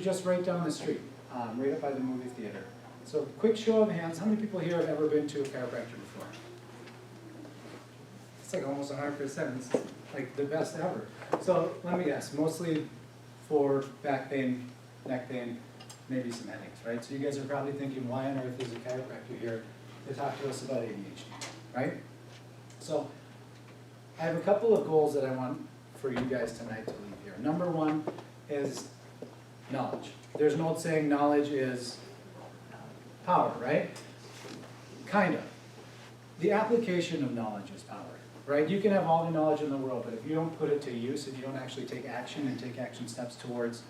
just right down the street, right up by the movie theater. So quick show of hands, how many people here have ever been to a chiropractor before? It's like almost 100%. It's like the best ever. So let me guess, mostly for back pain, neck pain, maybe some headaches, right? So you guys are probably thinking, why on earth is a chiropractor here to talk to us about ADHD, right? So I have a couple of goals that I want for you guys tonight to leave here. Number one is knowledge. There's an old saying, knowledge is power, right? Kind of. The application of knowledge is power, right? You can have all the knowledge in the world, but if you don't put it to use, if you don't actually take action and take action steps towards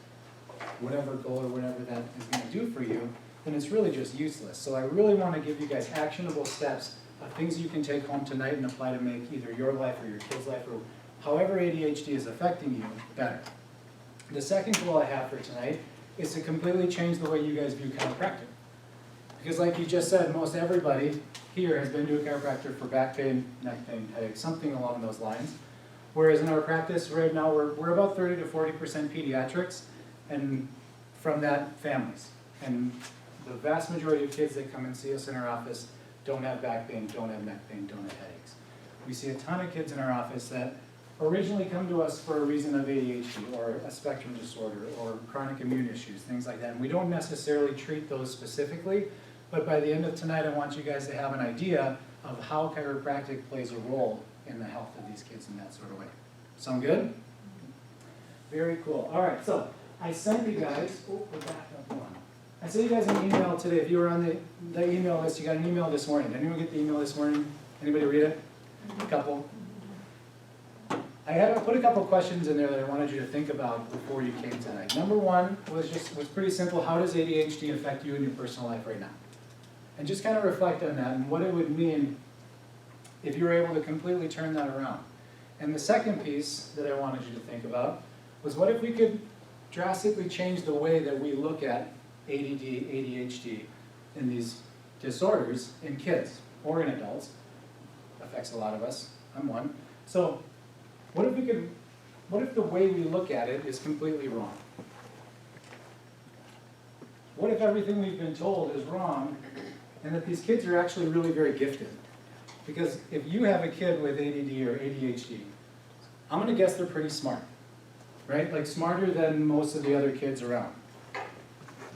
whatever goal or whatever that is going to do for you, then it's really just useless. So I really want to give you guys actionable steps of things you can take home tonight and apply to make either your life or your kid's life or however ADHD is affecting you better. The second goal I have for tonight is to completely change the way you guys view chiropractic. Because like you just said, most everybody here has been to a chiropractor for back pain, neck pain, headache, something along those lines. Whereas in our practice right now, we're about 30 to 40% pediatrics, and from that, families. And the vast majority of kids that come and see us in our office don't have back pain, don't have neck pain, don't have headaches. We see a ton of kids in our office that originally come to us for a reason of ADHD or a spectrum disorder or chronic immune issues, things like that. And we don't necessarily treat those specifically, but by the end of tonight, I want you guys to have an idea of how chiropractic plays a role in the health of these kids in that sort of way. Sound good? Very cool. All right, so I sent you guys, we're back up one. I sent you guys an email today. If you were on the email list, you got an email this morning. Did anyone get the email this morning? Anybody read it? A couple? I put a couple questions in there that I wanted you to think about before you came tonight. Number one was pretty simple. How does ADHD affect you in your personal life right now? And just kind of reflect on that and what it would mean if you were able to completely turn that around. And the second piece that I wanted you to think about was what if we could drastically change the way that we look at ADD, ADHD, and these disorders in kids or in adults. Affects a lot of us. I'm one. So what if the way we look at it is completely wrong? What if everything we've been told is wrong and that these kids are actually really very gifted? Because if you have a kid with ADD or ADHD, I'm going to guess they're pretty smart, right? Like smarter than most of the other kids around.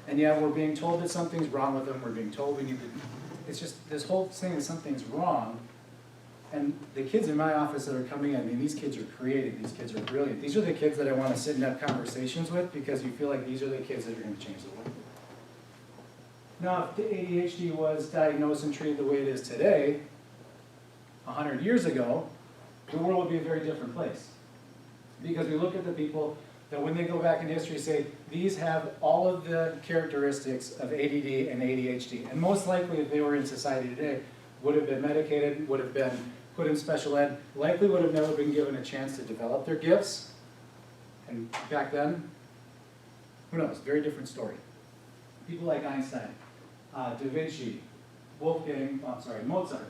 And yet we're being told that something's wrong with them. We're being told we need to, it's just this whole thing that something's wrong. And the kids in my office that are coming in, I mean, these kids are creative. These kids are brilliant. These are the kids that I want to sit and have conversations with because you feel like these are the kids that are going to change the world. Now, if the ADHD was diagnosed and treated the way it is today, 100 years ago, the world would be a very different place. Because we look at the people that when they go back in history say, these have all of the characteristics of ADD and ADHD. And most likely, if they were in society today, would have been medicated, would have been put in special ed, likely would have never been given a chance to develop their gifts. And back then, who knows, very different story. People like Einstein, Da Vinci, Mozart,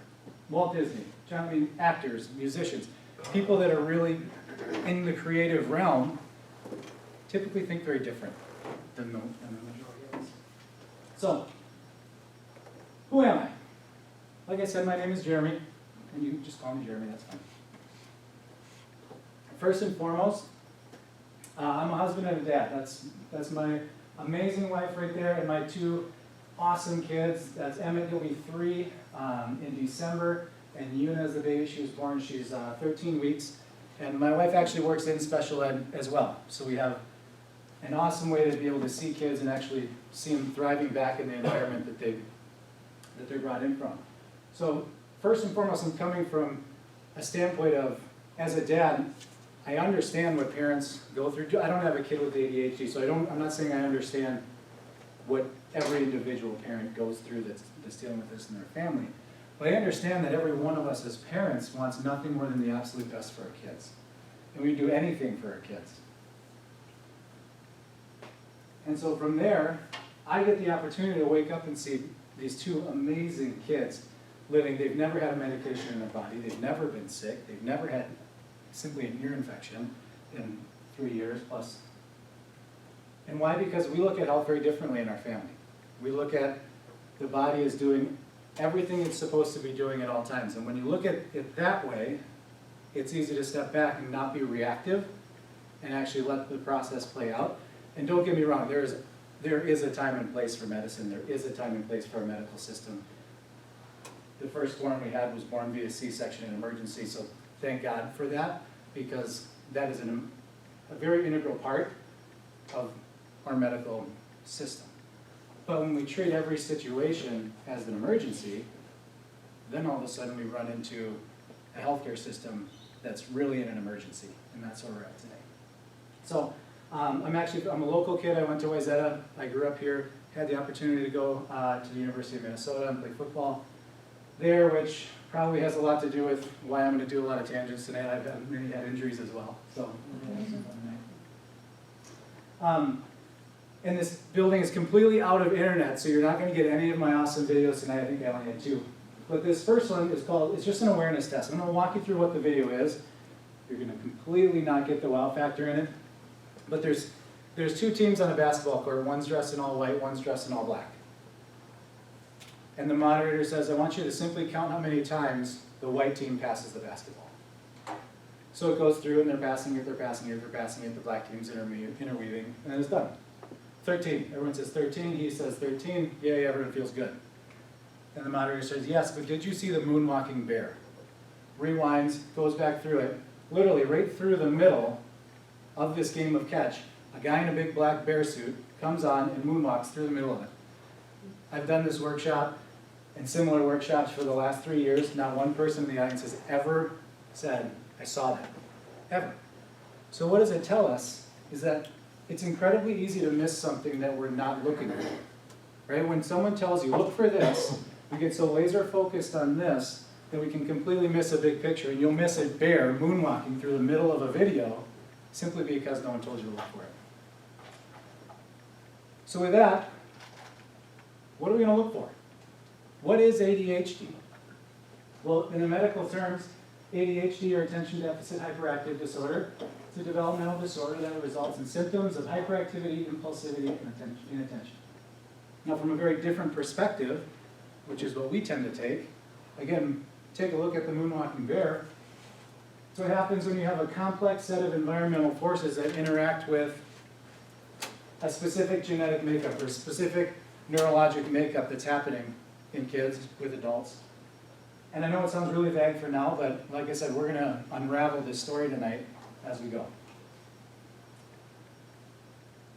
Walt Disney, actors, musicians, people that are really in the creative realm typically think very different than the majority of us. So, who am I? Like I said, my name is Jeremy, and you can just call me Jeremy, that's fine. First and foremost, I'm a husband and a dad. That's my amazing wife right there, and my two awesome kids. That's Emmett, he'll be 3 in December, and Yuna is the baby. She was born, she's 13 weeks. And my wife actually works in special ed as well. So we have an awesome way to be able to see kids and actually see them thriving back in the environment that they're brought in from. So first and foremost, I'm coming from a standpoint of, as a dad, I understand what parents go through. I don't have a kid with ADHD, so I'm not saying I understand what every individual parent goes through that's dealing with this in their family. But I understand that every one of us as parents wants nothing more than the absolute best for our kids. And we do anything for our kids. And so from there, I get the opportunity to wake up and see these two amazing kids living. They've never had a medication in their body. They've never been sick. They've never had simply an ear infection in 3 years plus And why? Because we look at health very differently in our family. We look at the body as doing everything it's supposed to be doing at all times. And when you look at it that way, it's easy to step back and not be reactive and actually let the process play out. And don't get me wrong, there is a time and place for medicine. There is a time and place for our medical system. The first born we had was born via C-section and emergency, so thank God for that, because that is a very integral part of our medical system. But when we treat every situation as an emergency, then all of a sudden we run into a healthcare system that's really in an emergency, and that's where we're at today. So I'm a local kid. I went to Is Adhd. I grew up here, had the opportunity to go to the University of Minnesota and play football there, which probably has a lot to do with why I'm going to do a lot of tangents tonight. I've had many injuries as well. So, and this building is completely out of internet, so you're not going to get any of my awesome videos tonight. I think I only had 2. But this first one is called, it's just an awareness test. I'm going to walk you through what the video is. You're going to completely not get the wow factor in it. But there's 2 teams on a basketball court. One's dressed in all white, one's dressed in all black. And the moderator says, I want you to simply count how many times the white team passes the basketball. So it goes through and they're passing it, they're passing it, they're passing it, the black team's interweaving, and then it's done. 13, everyone says 13, he says 13, yay, everyone feels good. And the moderator says, yes, but did you see the moonwalking bear? Rewinds, goes back through it, literally right through the middle of this game of catch. A guy in a big black bear suit comes on and moonwalks through the middle of it. I've done this workshop and similar workshops for the last 3 years. Not one person in the audience has ever said, I saw that, ever. So what does it tell us is that it's incredibly easy to miss something that we're not looking for. Right? When someone tells you, look for this, we get so laser focused on this that we can completely miss a big picture, and you'll miss a bear moonwalking through the middle of a video simply because no one told you to look for it. So with that, what are we going to look for? What is ADHD? Well, in the medical terms, ADHD, or attention deficit hyperactive disorder, it's a developmental disorder that results in symptoms of hyperactivity, impulsivity, and inattention. Now, from a very different perspective, which is what we tend to take, again, take a look at the moonwalking bear. So what happens when you have a complex set of environmental forces that interact with a specific genetic makeup or a specific neurologic makeup that's happening in kids with adults. And I know it sounds really vague for now, but like I said, we're going to unravel this story tonight as we go.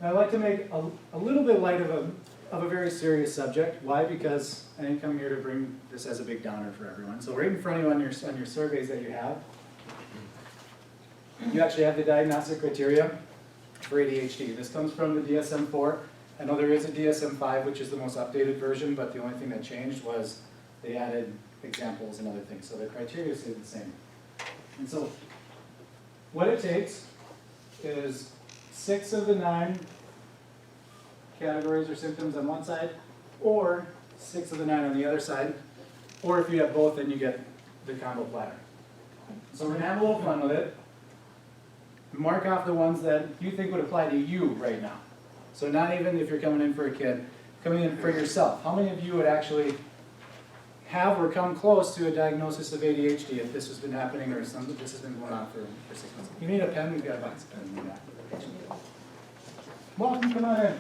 Now, I'd like to make a little bit light of a very serious subject. Why? Because I didn't come here to bring this as a big downer for everyone. So right in front of you on your surveys that you have, you actually have the diagnostic criteria for ADHD. This comes from the DSM-4. I know there is a DSM-5, which is the most updated version, but the only thing that changed was they added examples and other things. So the criteria stayed the same. And so what it takes is 6 of the 9 categories or symptoms on one side, or 6 of the 9 on the other side, or if you have both, then you get the combo platter. So we're going to have a little fun with it. Mark off the ones that you think would apply to you right now. So not even if you're coming in for a kid, coming in for yourself. How many of you would actually have or come close to a diagnosis of ADHD if this has been happening or this has been going on for 6 months? If you need a pen, we've got a box of pens in the back. Welcome, come on in.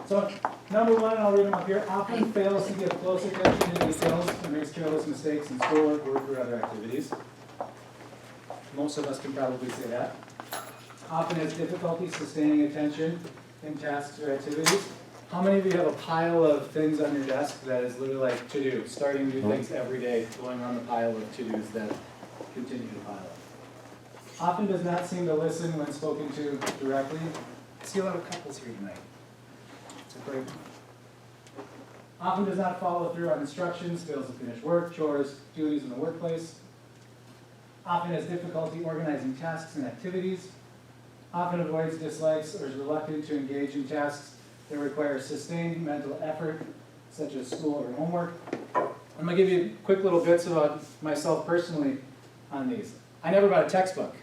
So, number 1, I'll read them up here, often fails to give close attention to details and makes careless mistakes in schoolwork, work, or other activities. Most of us can probably say that. Often has difficulty sustaining attention in tasks or activities. How many of you have a pile of things on your desk that is literally like to-do, starting new things every day, going on the pile of to-dos that continue to pile up? Often does not seem to listen when spoken to directly. I see a lot of couples here tonight. It's a great one. Often does not follow through on instructions, fails to finish work, chores, duties in the workplace. Often has difficulty organizing tasks and activities. Often avoids, dislikes, or is reluctant to engage in tasks that require sustained mental effort, such as school or homework. I'm going to give you quick little bits about myself personally on these. I never bought a textbook.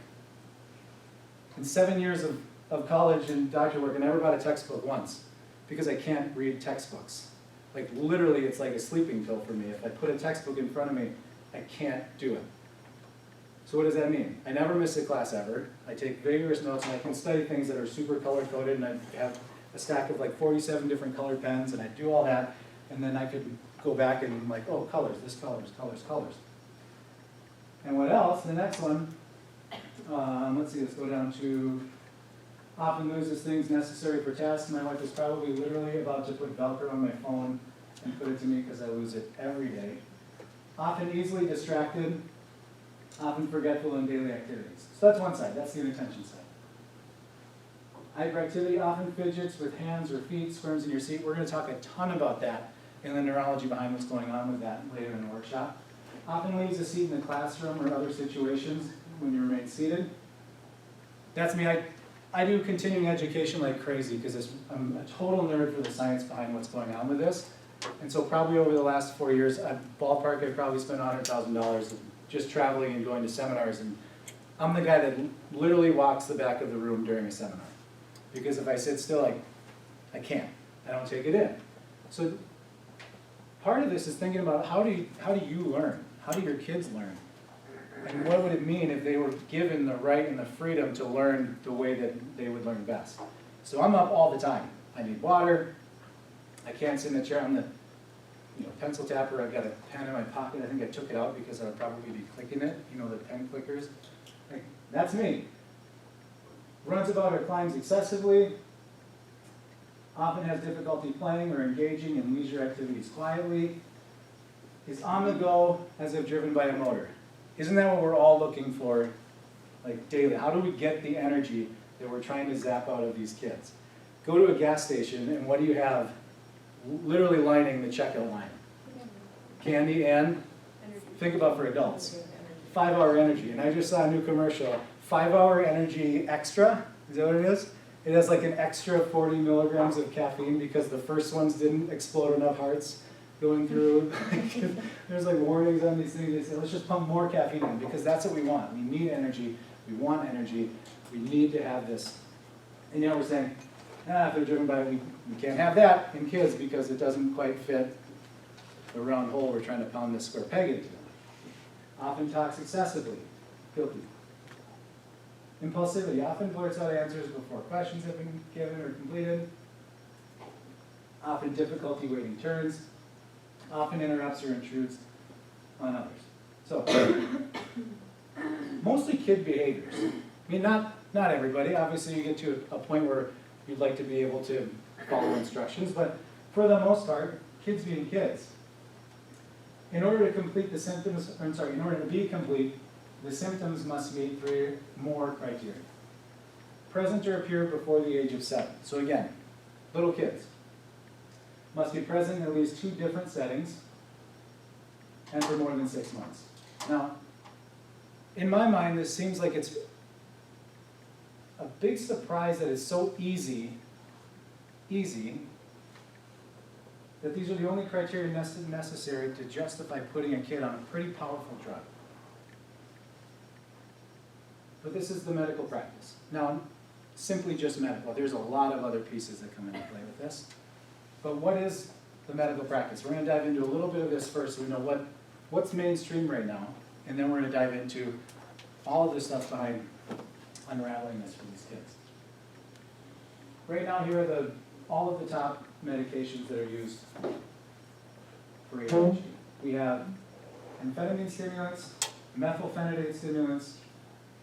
In 7 years of of college and doctor work, I never bought a textbook once because I can't read textbooks. Like literally, it's like a sleeping pill for me. If I put a textbook in front of me, I can't do it. So what does that mean? I never miss a class ever. I take vigorous notes and I can study things that are super color-coded, and I have a stack of like 47 different colored pens, and I do all that, and then I could go back and I'm like, oh, colors, this colors, colors, colors. And what else? The next one, let's see, let's go down to often loses things necessary for tasks. My wife is probably literally about to put Velcro on my phone and put it to me because I lose it every day. Often easily distracted, often forgetful in daily activities. So that's one side, that's the inattention side. Hyperactivity, often fidgets with hands or feet, squirms in your seat. We're going to talk a ton about that and the neurology behind what's going on with that later in the workshop. Often leaves a seat in the classroom or other situations when you remain seated. That's me. I do continuing education like crazy because I'm a total nerd for the science behind what's going on with this. And so probably over the last 4 years, ballpark, I've probably spent $100,000 just traveling and going to seminars. And I'm the guy that literally walks the back of the room during a seminar. Because if I sit still, I can't. I don't take it in. So part of this is thinking about how do you learn? How do your kids learn? And what would it mean if they were given the right and the freedom to learn the way that they would learn best? So I'm up all the time. I need water. I can't sit in the chair. I'm the pencil tapper. I've got a pen in my pocket. I think I took it out because I would probably be clicking it. You know, the pen clickers. That's me. Runs about or climbs excessively. Often has difficulty playing or engaging in leisure activities quietly. Is on the go as if driven by a motor. Isn't that what we're all looking for, like daily? How do we get the energy that we're trying to zap out of these kids? Go to a gas station, and what do you have literally lining the checkout line? Candy and, think about for adults, 5-hour energy. And I just saw a new commercial, 5-hour energy extra, is that what it is? It has like an extra 40 milligrams of caffeine because the first ones didn't explode enough hearts going through. There's like warnings on these things. They say, let's just pump more caffeine in because that's what we want. We need energy. We want energy. We need to have this. And we're saying, if they're driven by, we can't have that in kids because it doesn't quite fit the round hole we're trying to pound this square peg into. Often talks excessively. Guilty. Impulsivity. Often blurts out answers before questions have been given or completed. Often difficulty waiting turns. Often interrupts or intrudes on others. So, mostly kid behaviors. I mean, not everybody. Obviously, you get to a point where you'd like to be able to follow instructions, but for the most part, kids being kids. In order to complete the symptoms, in order to be complete, the symptoms must meet 3 more criteria. Present or appear before the age of 7. So again, little kids. Must be present in at least 2 different settings and for more than 6 months. Now, in my mind, this seems like it's a big surprise that it's so easy, that these are the only criteria necessary to justify putting a kid on a pretty powerful drug. But this is the medical practice. Now, simply just medical. There's a lot of other pieces that come into play with this. But what is the medical practice? We're going to dive into a little bit of this first so we know what's mainstream right now, and then we're going to dive into all of the stuff behind unraveling this for these kids. Right now, here are all of the top medications that are used for ADHD. We have amphetamine stimulants, methylphenidate stimulants,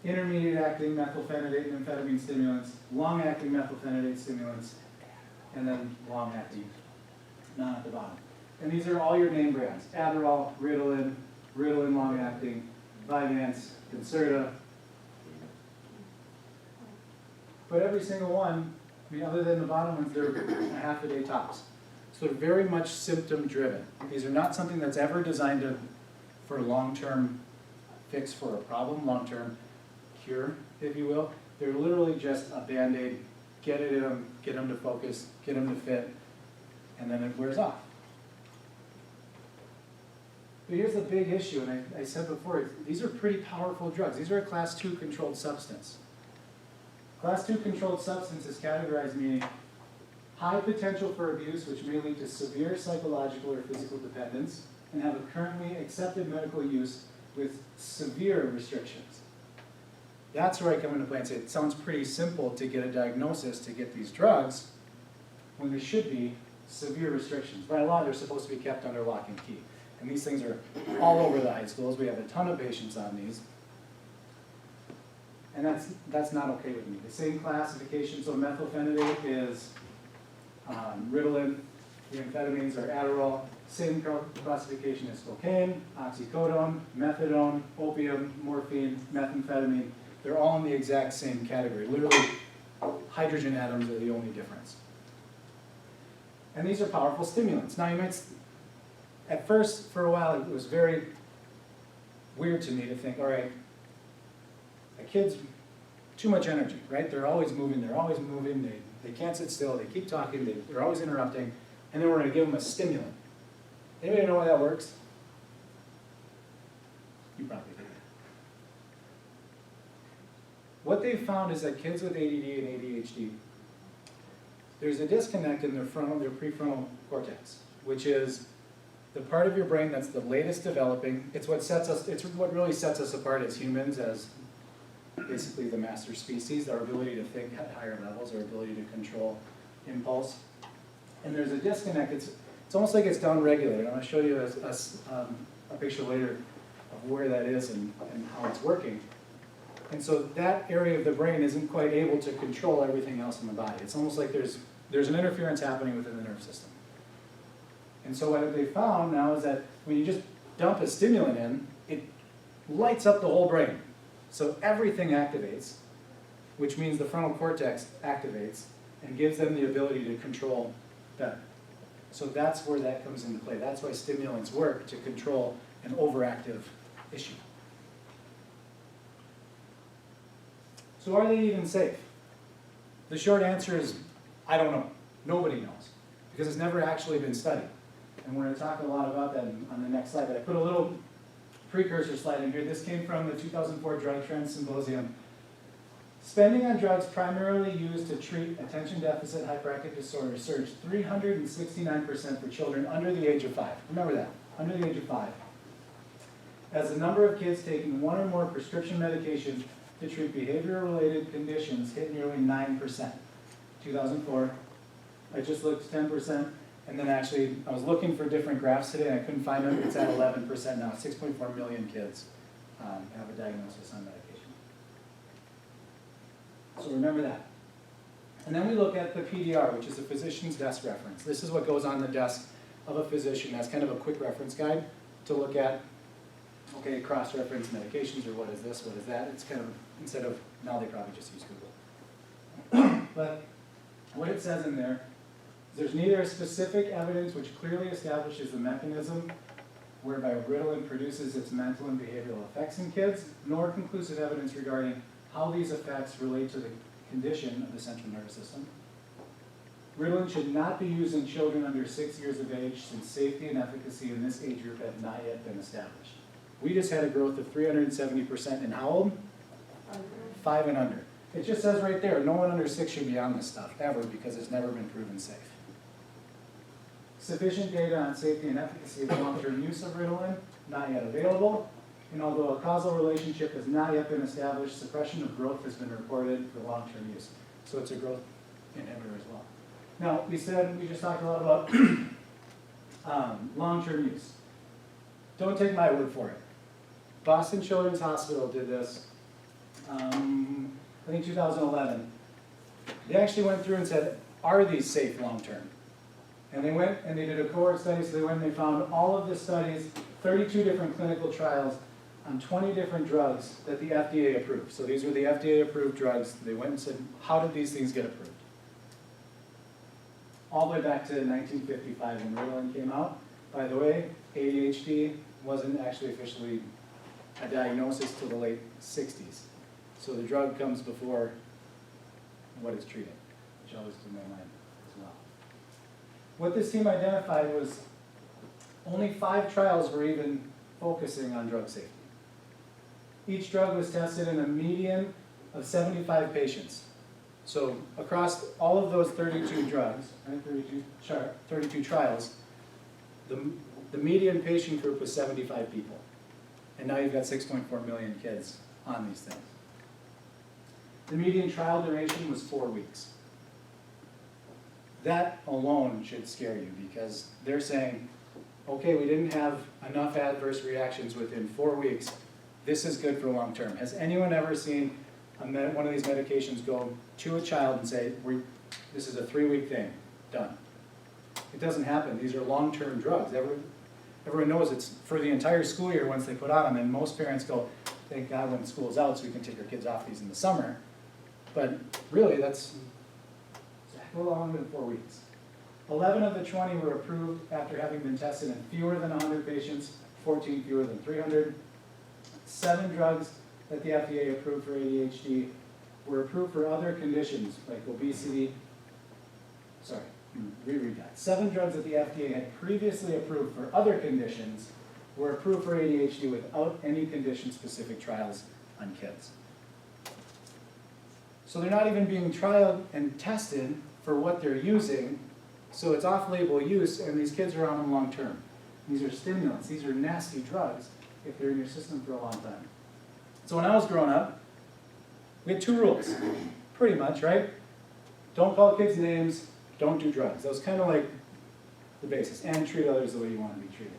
intermediate-acting methylphenidate and amphetamine stimulants, long-acting methylphenidate stimulants, and then long-acting, none at the bottom. And these are all your name brands. Adderall, Ritalin, Ritalin long-acting, Vyvanse, Concerta. But every single one, other than the bottom ones, they're a half a day tops. So they're very much symptom-driven. These are not something that's ever designed for long-term fix for a problem, long-term cure, if you will. They're literally just a Band-Aid. Get it in them, get them to focus, get them to fit, and then it wears off. But here's the big issue, and I said before, these are pretty powerful drugs. These are a class 2 controlled substance. Class 2 controlled substance is categorized meaning high potential for abuse, which may lead to severe psychological or physical dependence, and have a currently accepted medical use with severe restrictions. That's where I come into play and say it sounds pretty simple to get a diagnosis to get these drugs when there should be severe restrictions. By law, they're supposed to be kept under lock and key. And these things are all over the high schools. We have a ton of patients on these. And that's not okay with me. The same classification, so methylphenidate is Ritalin, the amphetamines are Adderall. Same classification as cocaine, oxycodone, methadone, opium, morphine, methamphetamine. They're all in the exact same category. Literally, hydrogen atoms are the only difference. And these are powerful stimulants. Now you might, at first, for a while, it was very weird to me to think, all right, a kid's too much energy, right? They're always moving, they can't sit still, they keep talking, they're always interrupting, and then we're going to give them a stimulant. Anybody know why that works? You probably do. What they've found is that kids with ADD and ADHD, there's a disconnect in their prefrontal cortex, which is the part of your brain that's the latest developing. It's what really sets us apart as humans, as basically the master species, our ability to think at higher levels, our ability to control impulse. And there's a disconnect. It's almost like it's downregulated. I'm going to show you a picture later of where that is and how it's working. And so that area of the brain isn't quite able to control everything else in the body. It's almost like there's an interference happening within the nerve system. And so what they found now is that when you just dump a stimulant in, it lights up the whole brain. So everything activates, which means the frontal cortex activates and gives them the ability to control that. So that's where that comes into play. That's why stimulants work, to control an overactive issue. So are they even safe? The short answer is, I don't know. Nobody knows, because it's never actually been studied. And we're going to talk a lot about that on the next slide, but I put a little precursor slide in here. This came from the 2004 Drug Trends Symposium. Spending on drugs primarily used to treat attention deficit hyperactive disorder surged 369% for children under the age of 5. Remember that, under the age of 5. As the number of kids taking one or more prescription medication to treat behavior-related conditions hit nearly 9%. 2004, I just looked 10%, and then actually I was looking for different graphs today and I couldn't find them. It's at 11% now. 6.4 million kids have a diagnosis on medication. So remember that. And then we look at the PDR, which is a physician's desk reference. This is what goes on the desk of a physician as kind of a quick reference guide to look at, okay, cross-reference medications, or what is this, what is that. It's kind of, instead of, now they probably just use Google. But what it says in there is there's neither specific evidence which clearly establishes the mechanism whereby Ritalin produces its mental and behavioral effects in kids, nor conclusive evidence regarding how these effects relate to the condition of the central nervous system. Ritalin should not be used in children under 6 years of age, since safety and efficacy in this age group have not yet been established. We just had a growth of 370% in how old? 5 and under. It just says right there, no one under 6 should be on this stuff, ever, because it's never been proven safe. Sufficient data on safety and efficacy of long-term use of Ritalin, not yet available. And although a causal relationship has not yet been established, suppression of growth has been reported for long-term use. So it's a growth inhibitor as well. Now, we just talked a lot about long-term use. Don't take my word for it. Boston Children's Hospital did this, I think 2011. They actually went through and said, are these safe long-term? And they went and they did a cohort study, so they went and they found all of the studies, 32 different clinical trials on 20 different drugs that the FDA approved. So these were the FDA-approved drugs. They went and said, how did these things get approved? All the way back to 1955 when Ritalin came out. By the way, ADHD wasn't actually officially a diagnosis till the late 60s. So the drug comes before what it's treating, which always blew my mind as well. What this team identified was only 5 trials were even focusing on drug safety. Each drug was tested in a median of 75 patients. So across all of those 32 drugs, right, 32 trials, the median patient group was 75 people. And now you've got 6.4 million kids on these things. The median trial duration was 4 weeks. That alone should scare you because they're saying, okay, we didn't have enough adverse reactions within 4 weeks. This is good for long term. Has anyone ever seen one of these medications go to a child and say, this is a 3-week thing, done? It doesn't happen. These are long-term drugs. Everyone knows it's for the entire school year once they put on them, and most parents go, thank God when school's out so we can take our kids off these in the summer. But really, that's a little longer than 4 weeks. 11 of the 20 were approved after having been tested in fewer than 100 patients, 14 fewer than 300. 7 drugs that the FDA approved for ADHD were approved for other conditions like obesity. Sorry, reread that. 7 drugs that the FDA had previously approved for other conditions were approved for ADHD without any condition-specific trials on kids. So they're not even being trialed and tested for what they're using, so it's off-label use, and these kids are on them long-term. These are stimulants. These are nasty drugs if they're in your system for a long time. So when I was growing up, we had 2 rules, pretty much, right? Don't call kids names, don't do drugs. That was kind of like the basis, and treat others the way you want to be treated.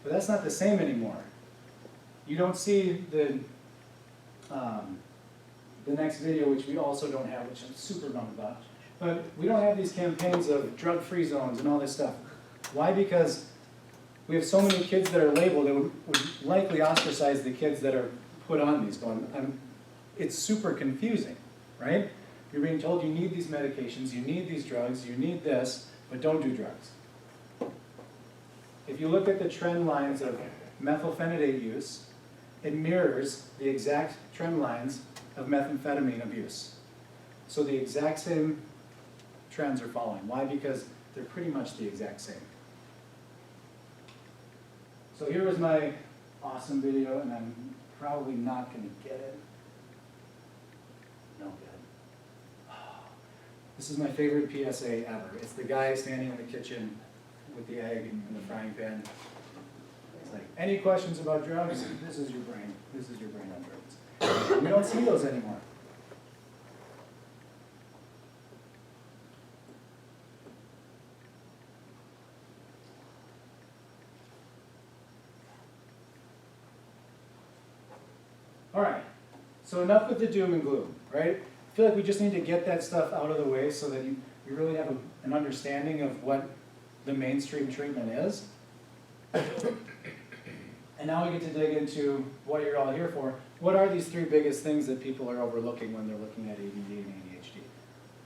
But that's not the same anymore. You don't see the next video, which we also don't have, which I'm super bummed about. But we don't have these campaigns of drug-free zones and all this stuff. Why? Because we have so many kids that are labeled that would likely ostracize the kids that are put on these. It's super confusing, right? You're being told you need these medications, you need these drugs, you need this, but don't do drugs. If you look at the trend lines of methylphenidate use, it mirrors the exact trend lines of methamphetamine abuse. So the exact same trends are following. Why? Because they're pretty much the exact same. So here was my awesome video, and I'm probably not going to get it. No good. This is my favorite PSA ever. It's the guy standing in the kitchen with the egg in the frying pan. It's like, any questions about drugs? This is your brain. This is your brain on drugs. We don't see those anymore. All right, so enough with the doom and gloom, right? I feel like we just need to get that stuff out of the way so that you really have an understanding of what the mainstream treatment is. And now we get to dig into what you're all here for. What are these 3 biggest things that people are overlooking when they're looking at ADD and ADHD?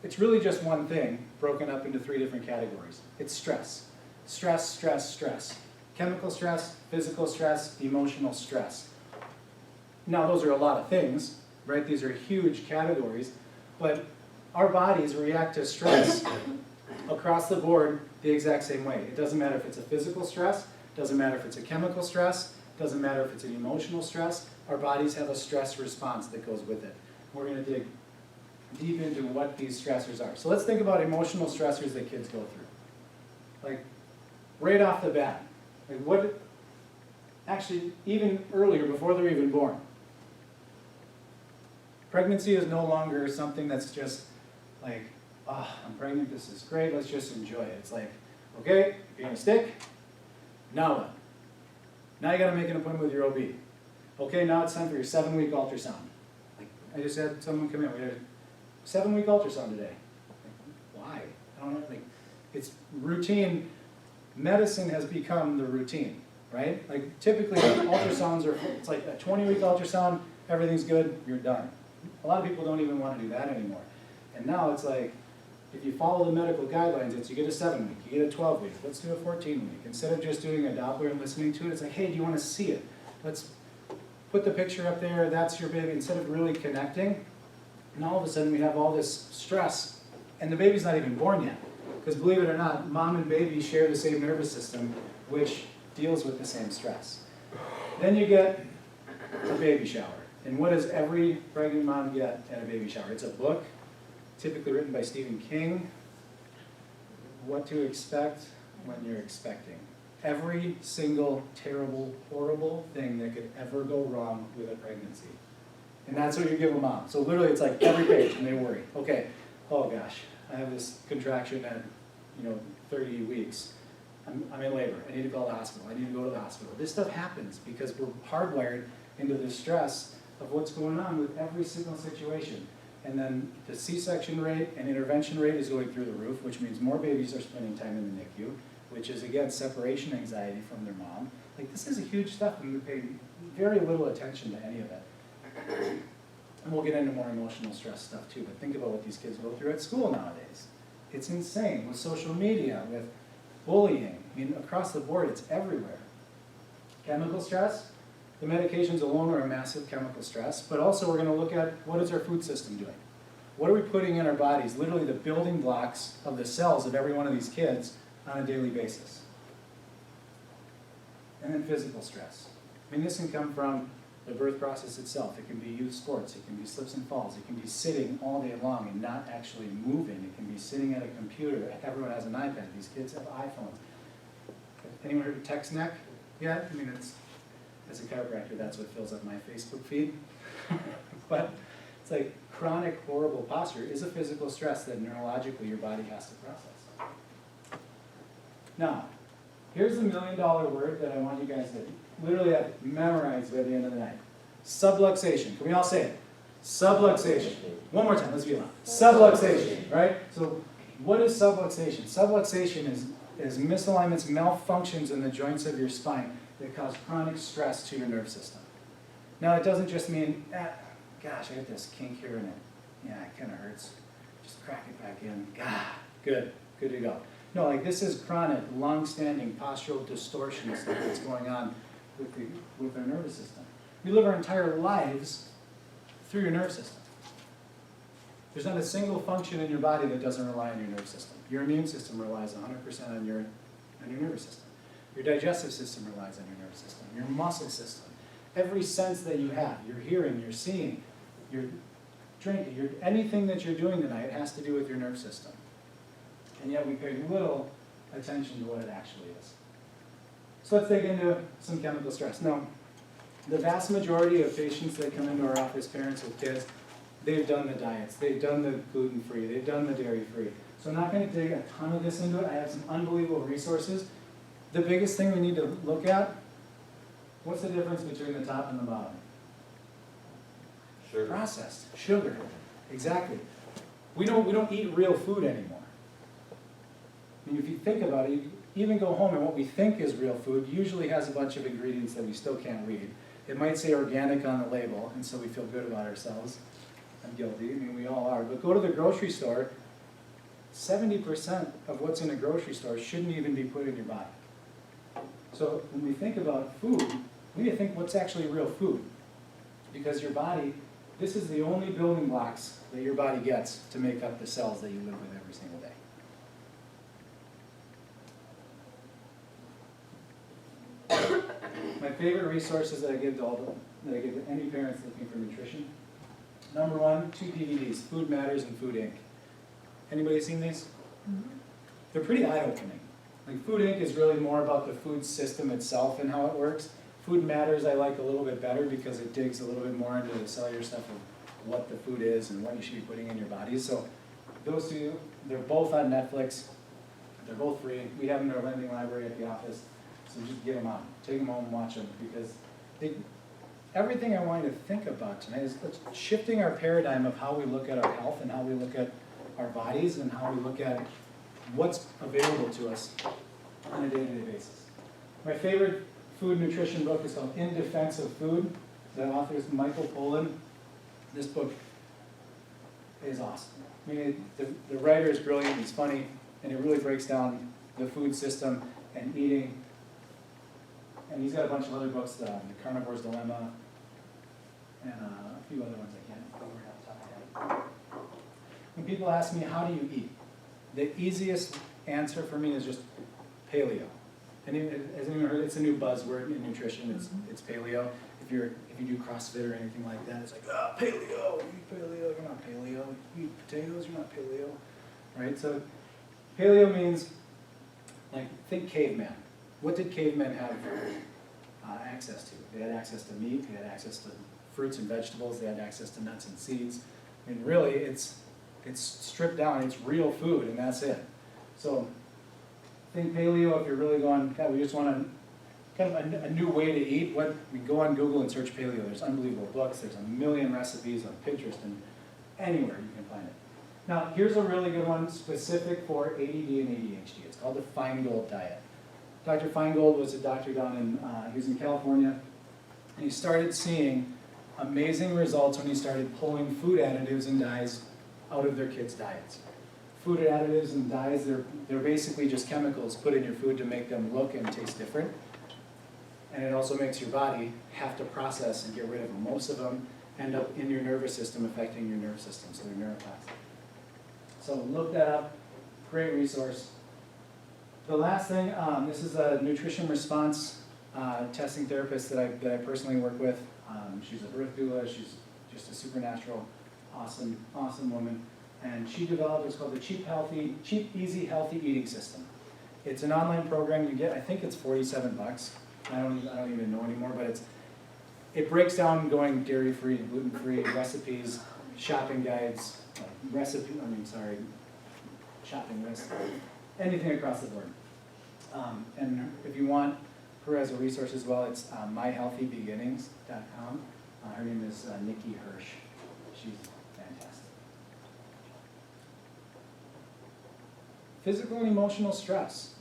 It's really just one thing broken up into 3 different categories. It's stress. Stress, stress, stress. Chemical stress, physical stress, emotional stress. Now those are a lot of things, right? These are huge categories, but our bodies react to stress across the board the exact same way. It doesn't matter if it's a physical stress, doesn't matter if it's a chemical stress, doesn't matter if it's an emotional stress. Our bodies have a stress response that goes with it. We're going to dig deep into what these stressors are. So let's think about emotional stressors that kids go through. Like, right off the bat, like what, actually even earlier, before they're even born. Pregnancy is no longer something that's just like, oh, I'm pregnant, this is great, let's just enjoy it. It's like, okay, you're gonna stick, now what? Now you gotta make an appointment with your OB. Okay, now it's time for your 7-week ultrasound. Like, I just had someone come in, we had a 7-week ultrasound today. Like, why? I don't know, like, it's routine. Medicine has become the routine, right? Like, typically ultrasounds are, it's like a 20-week ultrasound, everything's good, you're done. A lot of people don't even want to do that anymore. And now it's like, if you follow the medical guidelines, it's you get a 7-week, you get a 12-week, let's do a 14-week. Instead of just doing a Doppler and listening to it, it's like, hey, do you want to see it? Let's put the picture up there, that's your baby, instead of really connecting. And all of a sudden we have all this stress, and the baby's not even born yet. Because believe it or not, mom and baby share the same nervous system, which deals with the same stress. Then you get a baby shower. And what does every pregnant mom get at a baby shower? It's a book typically written by Stephen King. What to expect when you're expecting. Every single terrible, horrible thing that could ever go wrong with a pregnancy. And that's what you give a mom. So literally it's like every page and they worry. Okay, oh gosh, I have this contraction at 30 weeks. I'm in labor. I need to call the hospital. I need to go to the hospital. This stuff happens because we're hardwired into the stress of what's going on with every single situation. And then the C-section rate and intervention rate is going through the roof, which means more babies are spending time in the NICU, which is, again, separation anxiety from their mom. Like, this is a huge stuff, and we pay very little attention to any of it. And we'll get into more emotional stress stuff, too, but think about what these kids go through at school nowadays. It's insane with social media, with bullying. I mean, across the board, it's everywhere. Chemical stress. The medications alone are a massive chemical stress, but also we're going to look at what is our food system doing. What are we putting in our bodies, literally the building blocks of the cells of every one of these kids on a daily basis. And then physical stress. I mean, this can come from the birth process itself. It can be youth sports. It can be slips and falls. It can be sitting all day long and not actually moving. It can be sitting at a computer. Everyone has an iPad. These kids have iPhones. Anyone heard of text neck yet? I mean, as a chiropractor, that's what fills up my Facebook feed. But it's like chronic, horrible posture is a physical stress that neurologically your body has to process. Now, here's the $1 million word that I want you guys to literally have memorized by the end of the night. Subluxation. Can we all say it? Subluxation. One more time, let's be loud. Subluxation, right? So what is subluxation? Subluxation is misalignments, malfunctions in the joints of your spine that cause chronic stress to your nerve system. Now, it doesn't just mean, gosh, I got this kink here in it. Yeah, it kind of hurts. Just crack it back in. Good to go. No, like this is chronic, long-standing postural distortion stuff that's going on with our nervous system. We live our entire lives through your nerve system. There's not a single function in your body that doesn't rely on your nerve system. Your immune system relies 100% on your nervous system. Your digestive system relies on your nervous system. Your muscle system. Every sense that you have, your hearing, your seeing, your drinking, anything that you're doing tonight has to do with your nerve system. And yet we pay little attention to what it actually is. So let's dig into some chemical stress. Now, the vast majority of patients that come into our office, parents with kids, they've done the diets, they've done the gluten-free, they've done the dairy-free. So I'm not going to dig a ton of this into it. I have some unbelievable resources. The biggest thing we need to look at, what's the difference between the top and the bottom? Sugar. Processed. Sugar. Exactly. We don't eat real food anymore. I mean, if you think about it, you even go home and what we think is real food usually has a bunch of ingredients that we still can't read. It might say organic on the label, and so we feel good about ourselves. I'm guilty, I mean, we all are. But go to the grocery store, 70% of what's in a grocery store shouldn't even be put in your body. So when we think about food, we need to think what's actually real food. Because your body, this is the only building blocks that your body gets to make up the cells that you live with every single day. My favorite resources that I give to any parents looking for nutrition. Number one, 2 DVDs, Food Matters and Food Inc. Anybody seen these? Mm-hmm. They're pretty eye-opening. Like Food Inc. is really more about the food system itself and how it works. Food Matters I like a little bit better because it digs a little bit more into the cellular stuff of what the food is and what you should be putting in your bodies. So those two, they're both on Netflix. They're both free. We have them in our lending library at the office. So just get them on. Take them home and watch them because everything I want you to think about tonight is shifting our paradigm of how we look at our health and how we look at our bodies and how we look at what's available to us on a day-to-day basis. My favorite food nutrition book is called In Defense of Food. The author is Michael Pollan. This book is awesome. I mean, the writer is brilliant, he's funny, and it really breaks down the food system and eating. And he's got a bunch of other books, The Carnivore's Dilemma, and a few other ones I can't remember off the top of my head. When people ask me, how do you eat? The easiest answer for me is just paleo. Has anyone heard? It's a new buzzword in nutrition. It's paleo. If you do CrossFit or anything like that, it's like, oh, paleo. You eat paleo. You're not paleo. You eat potatoes. You're not paleo. Right? So paleo means, like, think caveman. What did cavemen have access to? They had access to meat. They had access to fruits and vegetables. They had access to nuts and seeds. I mean, really, it's stripped down. It's real food, and that's it. So think paleo if you're really going, God, we just want kind of a new way to eat. We go on Google and search paleo. There's unbelievable books. There's a million recipes on Pinterest and anywhere you can find it. Now, here's a really good one specific for ADD and ADHD. It's called the Feingold diet. Dr. Feingold was a doctor down in, he was in California, and he started seeing amazing results when he started pulling food additives and dyes out of their kids' diets. Food additives and dyes, they're basically just chemicals put in your food to make them look and taste different. And it also makes your body have to process and get rid of them. Most of them end up in your nervous system, affecting your nervous system, so they're neurotoxic. So look that up, great resource. The last thing, this is a nutrition response testing therapist that I personally work with. She's a birth doula, she's just a supernatural, awesome woman. And she developed what's called the Cheap, Easy, Healthy Eating System. It's an online program you get, I think it's $47. I don't even know anymore, but it breaks down going dairy-free, gluten-free, recipes, shopping guides, shopping lists, anything across the board. And if you want her as a resource as well, it's myhealthybeginnings.com. Her name is Nikki Hirsch. She's fantastic. Physical and emotional stress.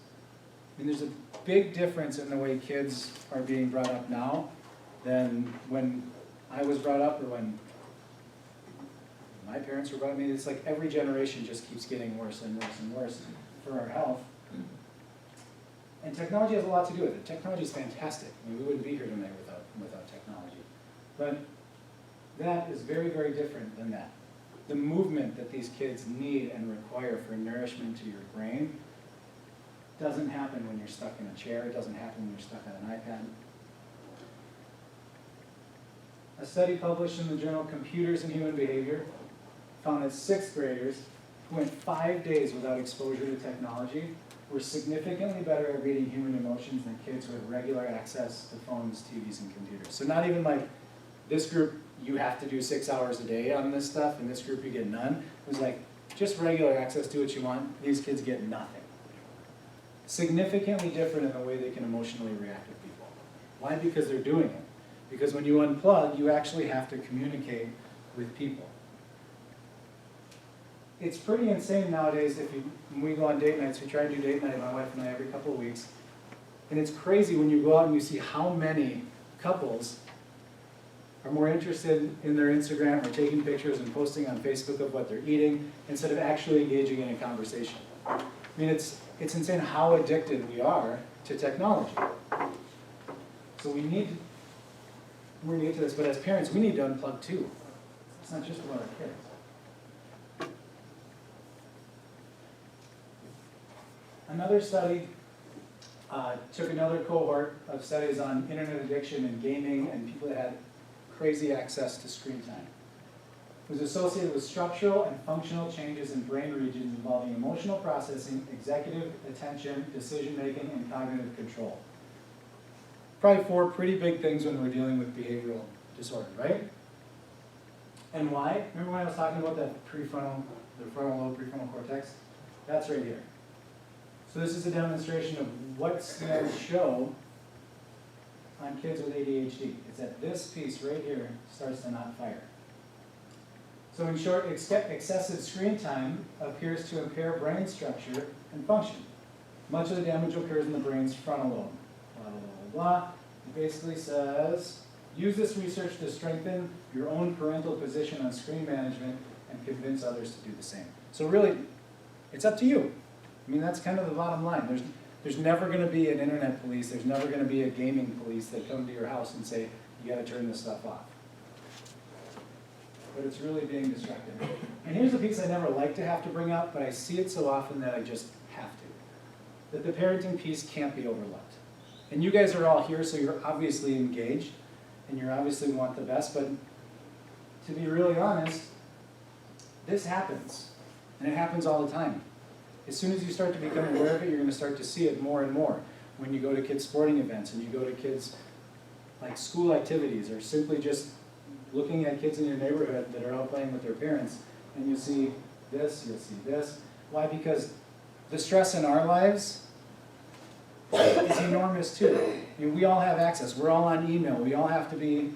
I mean, there's a big difference in the way kids are being brought up now than when I was brought up or when my parents were brought up. I mean, it's like every generation just keeps getting worse and worse and worse for our health. And technology has a lot to do with it. Technology is fantastic. I mean, we wouldn't be here tonight without technology. But that is very, very different than that. The movement that these kids need and require for nourishment to your brain doesn't happen when you're stuck in a chair. It doesn't happen when you're stuck on an iPad. A study published in the journal Computers and Human Behavior found that 6th graders who went 5 days without exposure to technology were significantly better at reading human emotions than kids who had regular access to phones, TVs, and computers. So not even like this group, you have to do 6 hours a day on this stuff, and this group you get none. It was like just regular access to what you want. These kids get nothing. Significantly different in the way they can emotionally react with people. Why? Because they're doing it. Because when you unplug, you actually have to communicate with people. It's pretty insane nowadays when we go on date nights. We try to do date night, my wife and I, every couple of weeks. And it's crazy when you go out and you see how many couples are more interested in their Instagram or taking pictures and posting on Facebook of what they're eating instead of actually engaging in a conversation. I mean, it's insane how addicted we are to technology. So we're going to get to this, but as parents, we need to unplug too. It's not just about our kids. Another study took another cohort of studies on internet addiction and gaming and people that had crazy access to screen time. It was associated with structural and functional changes in brain regions involving emotional processing, executive attention, decision-making, and cognitive control. Probably 4 pretty big things when we're dealing with behavioral disorder, right? And why? Remember when I was talking about the frontal lobe, prefrontal cortex? That's right here. So this is a demonstration of what scans show on kids with ADHD. It's that this piece right here starts to not fire. So in short, excessive screen time appears to impair brain structure and function. Much of the damage occurs in the brain's frontal lobe. Blah, blah, blah, blah. It basically says, use this research to strengthen your own parental position on screen management and convince others to do the same. So really, it's up to you. I mean, that's kind of the bottom line. There's never going to be an internet police. There's never going to be a gaming police that come to your house and say, you got to turn this stuff off. But it's really being destructive. And here's a piece I never like to have to bring up, but I see it so often that I just have to. that the parenting piece can't be overlooked. And you guys are all here, so you're obviously engaged, and you obviously want the best, but to be really honest, this happens, and it happens all the time. As soon as you start to become aware of it, you're going to start to see it more and more. When you go to kids' sporting events, and you go to kids' like school activities, or simply just looking at kids in your neighborhood that are out playing with their parents, and you see this, you'll see this. Why? Because the stress in our lives is enormous too. I mean, we all have access. We're all on email. We all have to be,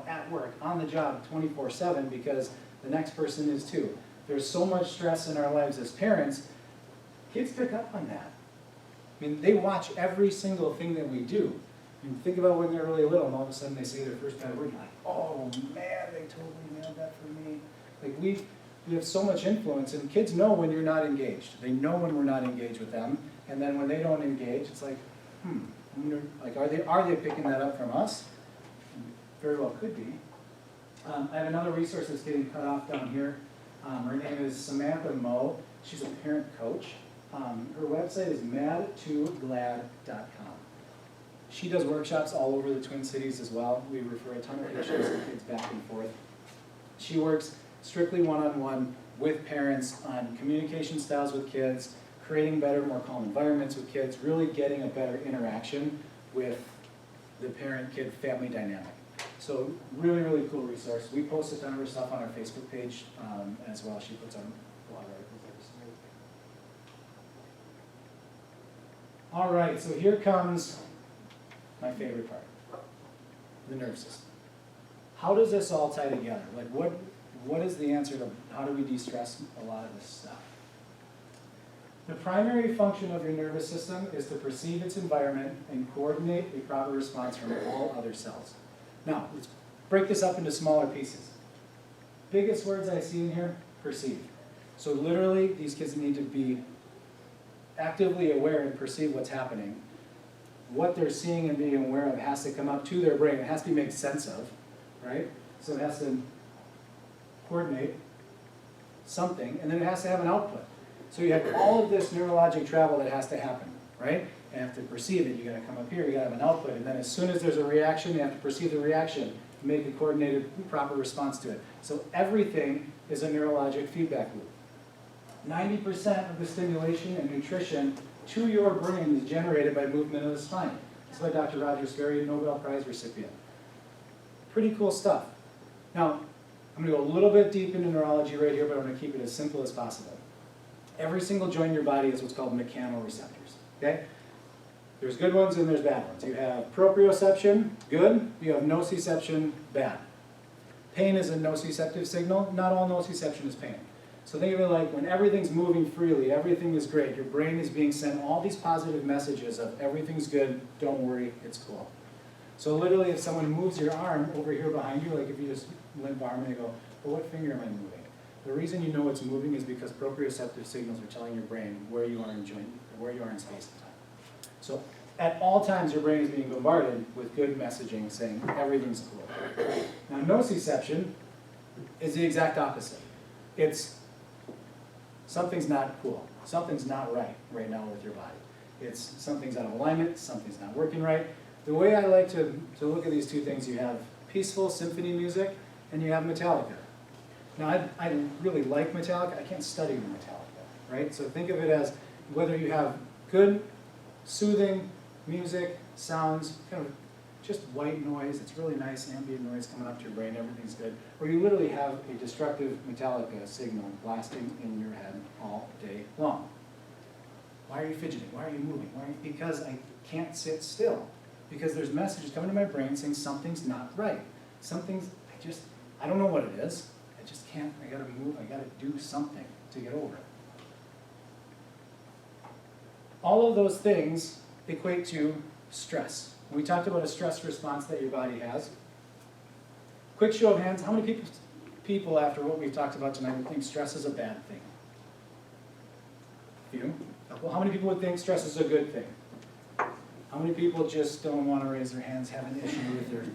at work, on the job, 24/7, because the next person is too. There's so much stress in our lives as parents. Kids pick up on that. I mean, they watch every single thing that we do. I mean, think about when they're really little, and all of a sudden they say their first bad word, you're like, oh man, they totally nailed that for me. Like we have so much influence, and kids know when you're not engaged. They know when we're not engaged with them, and then when they don't engage, it's like, I wonder, like, are they picking that up from us? Very well could be. I have another resource that's getting cut off down here. Her name is Samantha Moe. She's a parent coach. Her website is mad2glad.com. She does workshops all over the Twin Cities as well. We refer a ton of patients and kids back and forth. She works strictly one-on-one with parents on communication styles with kids, creating better, more calm environments with kids, really getting a better interaction with the parent-kid family dynamic. So really, really cool resource. We post a ton of her stuff on our Facebook page as well. She puts on blog articles every single week. All right, so here comes my favorite part, the nervous system. How does this all tie together? Like what is the answer to how do we de-stress a lot of this stuff? The primary function of your nervous system is to perceive its environment and coordinate a proper response from all other cells. Now, let's break this up into smaller pieces. Biggest words I see in here, perceive. So literally, these kids need to be actively aware and perceive what's happening. What they're seeing and being aware of has to come up to their brain. It has to be made sense of, right? So it has to coordinate something, and then it has to have an output. So you have all of this neurologic travel that has to happen, right? You have to perceive it, you gotta come up here, you gotta have an output, and then as soon as there's a reaction, you have to perceive the reaction, make a coordinated, proper response to it. So everything is a neurologic feedback loop. 90% of the stimulation and nutrition to your brain is generated by movement of the spine. This is by Dr. Roger Sperry, Nobel Prize recipient. Pretty cool stuff. Now, I'm gonna go a little bit deep into neurology right here, but I'm gonna keep it as simple as possible. Every single joint in your body is what's called mechanoreceptors, okay? There's good ones and there's bad ones. You have proprioception, good. You have nociception, bad. Pain is a nociceptive signal. Not all nociception is pain. So think of it like when everything's moving freely, everything is great. Your brain is being sent all these positive messages of everything's good, don't worry, it's cool. So literally if someone moves your arm over here behind you, like if you just limp arm and you go, well, what finger am I moving? The reason you know it's moving is because proprioceptive signals are telling your brain where you are in joint, or where you are in space and time. So at all times your brain is being bombarded with good messaging saying everything's cool. Now nociception is the exact opposite. It's something's not cool, something's not right now with your body. It's something's out of alignment, something's not working right. The way I like to look at these two things, you have peaceful symphony music and you have Metallica. Now, I really like Metallica. I can't study Metallica, right? So think of it as whether you have good, soothing music, sounds, kind of just white noise. It's really nice ambient noise coming up to your brain. Everything's good. Or you literally have a destructive Metallica signal blasting in your head all day long. Why are you fidgeting? Why are you moving? Because I can't sit still. Because there's messages coming to my brain saying something's not right. I don't know what it is. I just can't, I gotta move, I gotta do something to get over it. All of those things equate to stress. We talked about a stress response that your body has. Quick show of hands, how many people after what we've talked about tonight would think stress is a bad thing? You? Well, how many people would think stress is a good thing? How many people just don't want to raise their hands, have an issue with their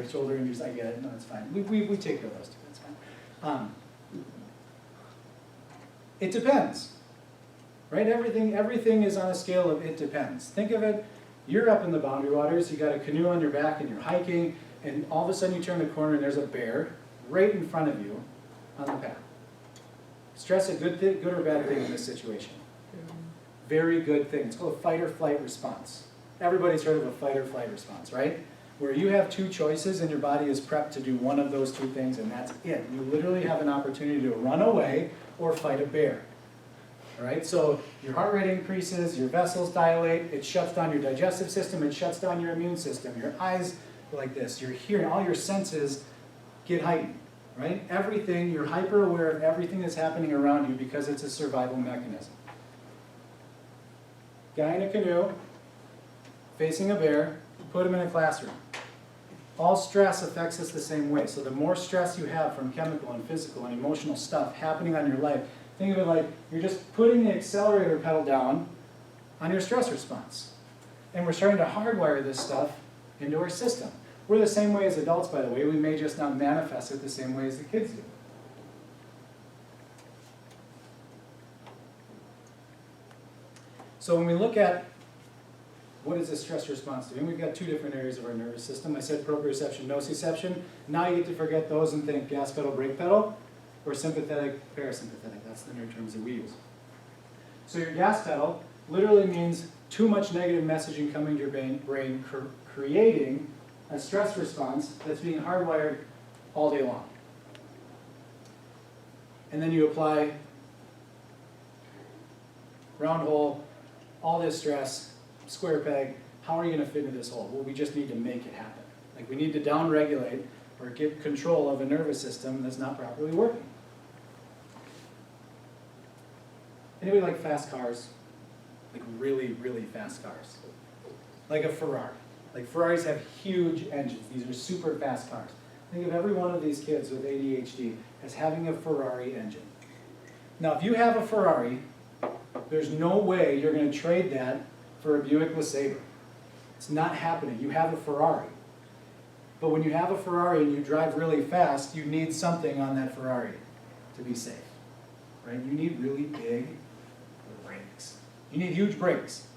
shoulder injuries? I get it, no, it's fine. We take care of those too, that's fine. It depends, right? Everything is on a scale of it depends. Think of it, you're up in the boundary waters, you got a canoe on your back and you're hiking, and all of a sudden you turn the corner and there's a bear right in front of you on the path. Stress a good or bad thing in this situation? Very good thing. It's called a fight or flight response. Everybody's heard of a fight or flight response, right? Where you have two choices and your body is prepped to do one of those two things and that's it. You literally have an opportunity to run away or fight a bear. All right, so your heart rate increases, your vessels dilate, it shuts down your digestive system, it shuts down your immune system, your eyes go like this, you're hearing, all your senses get heightened, right? Everything, you're hyper aware of everything that's happening around you because it's a survival mechanism. Guy in a canoe, facing a bear, put him in a classroom. All stress affects us the same way. So the more stress you have from chemical and physical and emotional stuff happening on your life, think of it like you're just putting the accelerator pedal down on your stress response. And we're starting to hardwire this stuff into our system. We're the same way as adults, by the way. We may just not manifest it the same way as the kids do. So when we look at what is a stress response doing, we've got two different areas of our nervous system. I said proprioception, nociception. Now you get to forget those and think gas pedal, brake pedal, or sympathetic, parasympathetic. That's the new terms that we use. So your gas pedal literally means too much negative messaging coming to your brain creating a stress response that's being hardwired all day long. And then you apply round hole, all this stress, square peg. How are you going to fit into this hole? Well, we just need to make it happen. Like we need to downregulate or get control of a nervous system that's not properly working. Anybody like fast cars? Like really, really fast cars? Like a Ferrari. Like Ferraris have huge engines. These are super fast cars. Think of every one of these kids with ADHD as having a Ferrari engine. Now, if you have a Ferrari, there's no way you're going to trade that for a Buick LeSabre. It's not happening. You have a Ferrari. But when you have a Ferrari and you drive really fast, you need something on that Ferrari to be safe. Right? You need really big brakes. You need huge brakes.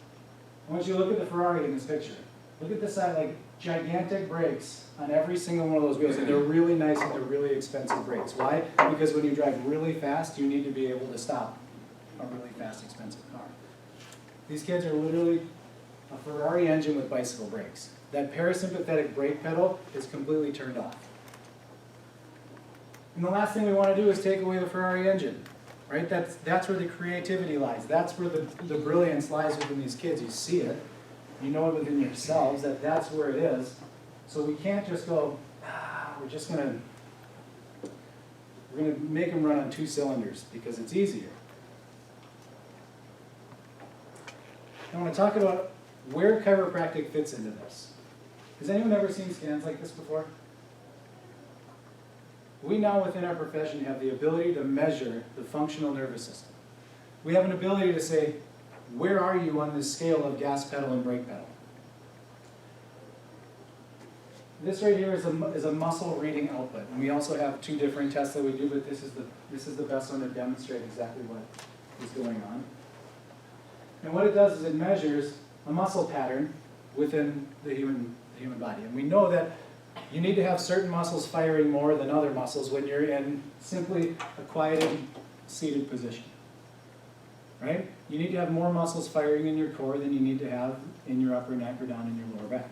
I want you to look at the Ferrari in this picture. Look at the side, like gigantic brakes on every single one of those wheels. And they're really nice and they're really expensive brakes. Why? Because when you drive really fast, you need to be able to stop a really fast, expensive car. These kids are literally a Ferrari engine with bicycle brakes. That parasympathetic brake pedal is completely turned off. And the last thing we want to do is take away the Ferrari engine. Right? That's where the creativity lies. That's where the brilliance lies within these kids. You see it. You know it within yourselves that that's where it is. So we can't just go, we're going to make them run on 2 cylinders because it's easier. I want to talk about where chiropractic fits into this. Has anyone ever seen scans like this before? We now within our profession have the ability to measure the functional nervous system. We have an ability to say, where are you on this scale of gas pedal and brake pedal? This right here is a muscle reading output. And we also have 2 different tests that we do, but this is the best one to demonstrate exactly what is going on. And what it does is it measures a muscle pattern within the human body. And we know that you need to have certain muscles firing more than other muscles when you're in simply a quieted, seated position. Right? You need to have more muscles firing in your core than you need to have in your upper neck or down in your lower back.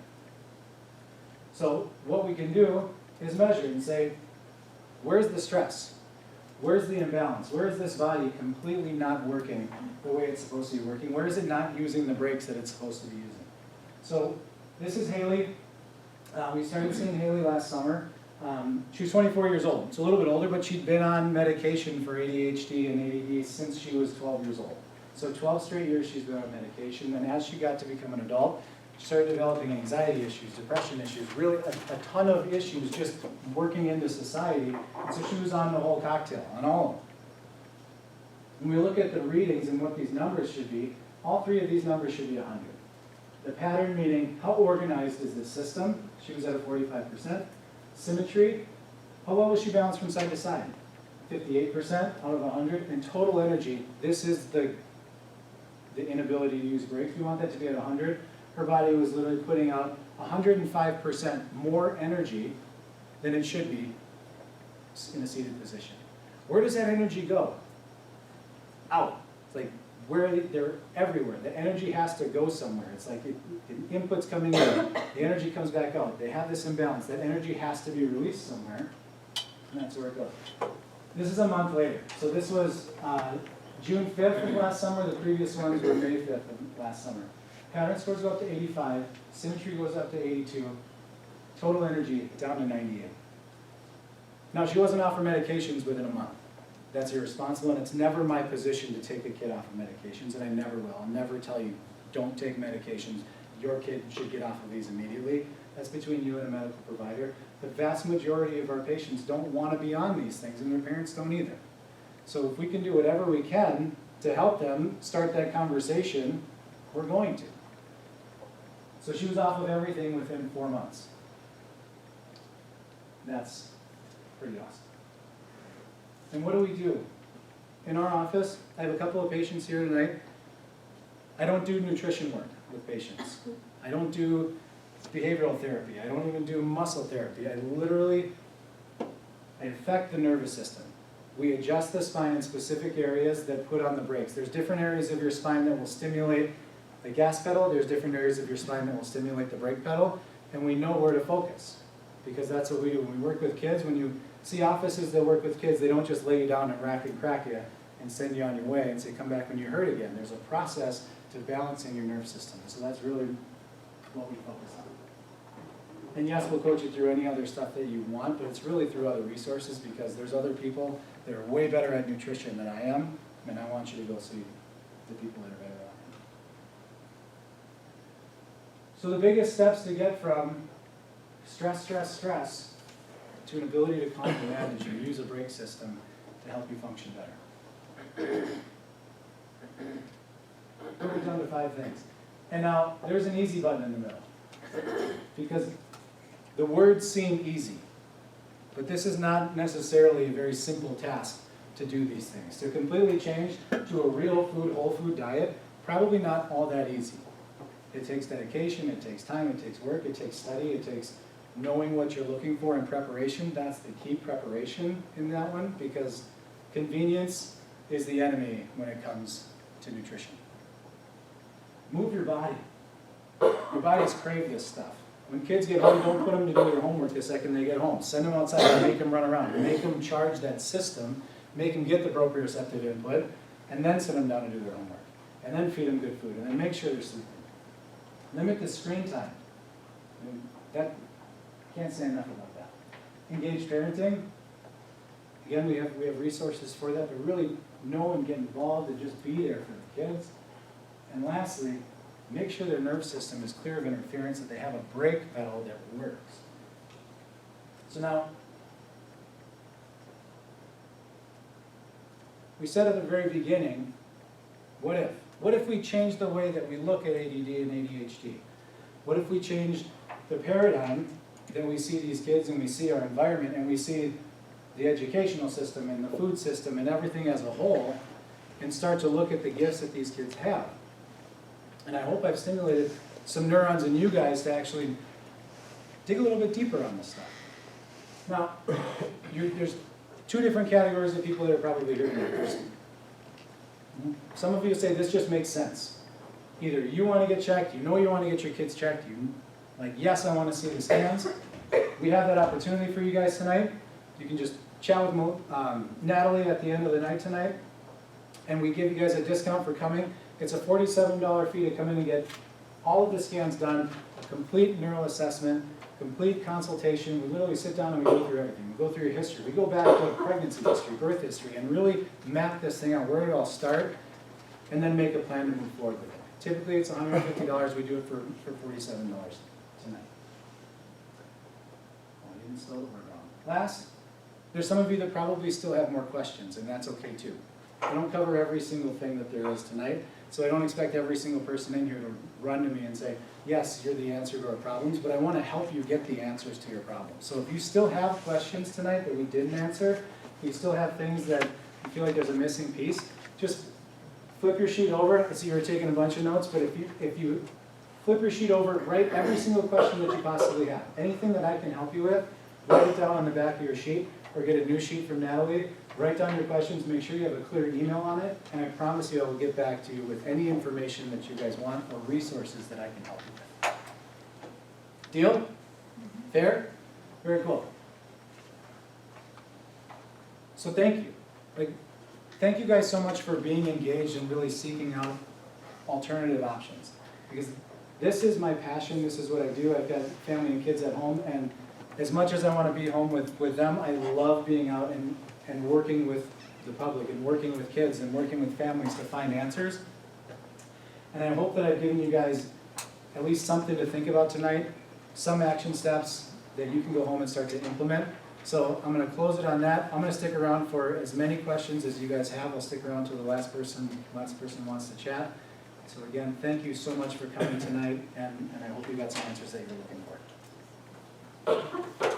So what we can do is measure and say, where's the stress? Where's the imbalance? Where is this body completely not working the way it's supposed to be working? Where is it not using the brakes that it's supposed to be using? So this is Haley. We started seeing Haley last summer. She was 24 years old. It's a little bit older, but she'd been on medication for ADHD and ADD since she was 12 years old. So 12 straight years she's been on medication. And as she got to become an adult, she started developing anxiety issues, depression issues, really a ton of issues just working into society. And so she was on the whole cocktail, on all of them. When we look at the readings and what these numbers should be, all 3 of these numbers should be 100. The pattern meaning how organized is the system? She was at a 45%. Symmetry, how well was she balanced from side to side? 58% out of 100. And total energy, this is the the inability to use brakes. We want that to be at 100. Her body was literally putting out 105% more energy than it should be in a seated position. Where does that energy go? Out. It's like they're everywhere. The energy has to go somewhere. It's like the input's coming in, the energy comes back out. They have this imbalance. That energy has to be released somewhere, and that's where it goes. This is a month later. So this was June 5th of last summer. The previous ones were May 5th of last summer. Pattern scores go up to 85. Symmetry goes up to 82. Total energy down to 98. Now, she wasn't off her medications within a month. That's irresponsible, and it's never my position to take a kid off of medications, and I never will. I'll never tell you, don't take medications. Your kid should get off of these immediately. That's between you and a medical provider. The vast majority of our patients don't want to be on these things, and their parents don't either. So if we can do whatever we can to help them start that conversation, we're going to. So she was off of everything within 4 months. That's pretty awesome. And what do we do? In our office, I have a couple of patients here tonight. I don't do nutrition work with patients. I don't do behavioral therapy. I don't even do muscle therapy. I affect the nervous system. We adjust the spine in specific areas that put on the brakes. There's different areas of your spine that will stimulate the gas pedal. There's different areas of your spine that will stimulate the brake pedal. And we know where to focus, because that's what we do. When we work with kids, when you see offices that work with kids, they don't just lay you down and rack and crack you and send you on your way and say, come back when you're hurt again. There's a process to balancing your nerve system. So that's really what we focus on. And yes, we'll coach you through any other stuff that you want, but it's really through other resources, because there's other people that are way better at nutrition than I am, and I want you to go see the people that are better at it. So the biggest steps to get from stress to an ability to calm and manage and use a brake system to help you function better. Broke it down to 5 things. And now, there's an easy button in the middle, because the words seem easy, but this is not necessarily a very simple task to do these things. To completely change to a real food, whole food diet, probably not all that easy. It takes dedication, it takes time, it takes work, it takes study, it takes knowing what you're looking for in preparation. That's the key, preparation in that one, because convenience is the enemy when it comes to nutrition. Move your body. Your bodies crave this stuff. When kids get home, don't put them to do their homework the second they get home. Send them outside and make them run around. Make them charge that system, make them get the proprioceptive input, and then send them down to do their homework. And then feed them good food, and then make sure they're sleeping. Limit the screen time. That, can't say enough about that. Engaged parenting. Again, we have resources for that, but really know and get involved and just be there for the kids. And lastly, make sure their nerve system is clear of interference, that they have a brake pedal that works. So now, we said at the very beginning, what if? What if we changed the way that we look at ADD and ADHD? What if we changed the paradigm that we see these kids and we see our environment and we see the educational system and the food system and everything as a whole, and start to look at the gifts that these kids have? And I hope I've stimulated some neurons in you guys to actually dig a little bit deeper on this stuff. Now, there's 2 different categories of people that are probably hearing this. Some of you say this just makes sense. Either you want to get checked, you know you want to get your kids checked, you like, yes, I want to see the scans. We have that opportunity for you guys tonight. You can just chat with Natalie at the end of the night tonight, and we give you guys a discount for coming. It's a $47 fee to come in and get all of the scans done, a complete neural assessment, complete consultation. We literally sit down and we go through everything. We go through your history. We go back to pregnancy history, birth history, and really map this thing out. Where did it all start? And then make a plan to move forward with it. Typically, it's $150. We do it for $47 tonight. Oh, you didn't slow the word wrong. Last, there's some of you that probably still have more questions, and that's okay too. I don't cover every single thing that there is tonight, so I don't expect every single person in here to run to me and say, yes, you're the answer to our problems, but I want to help you get the answers to your problems. So if you still have questions tonight that we didn't answer, if you still have things that you feel like there's a missing piece, just flip your sheet over, I see you were taking a bunch of notes, but if you flip your sheet over, write every single question that you possibly have. Anything that I can help you with, write it down on the back of your sheet, or get a new sheet from Natalie. Write down your questions, make sure you have a clear email on it, and I promise you I will get back to you with any information that you guys want or resources that I can help you with. Deal? Fair? Very cool. So thank you. Thank you guys so much for being engaged and really seeking out alternative options. Because this is my passion, this is what I do. I've got family and kids at home, and as much as I want to be home with them, I love being out and working with the public and working with kids and working with families to find answers. And I hope that I've given you guys at least something to think about tonight, some action steps that you can go home and start to implement. So I'm going to close it on that. I'm going to stick around for as many questions as you guys have. I'll stick around till the last person wants to chat. So again, thank you so much for coming tonight, and I hope you got some answers that you're looking for.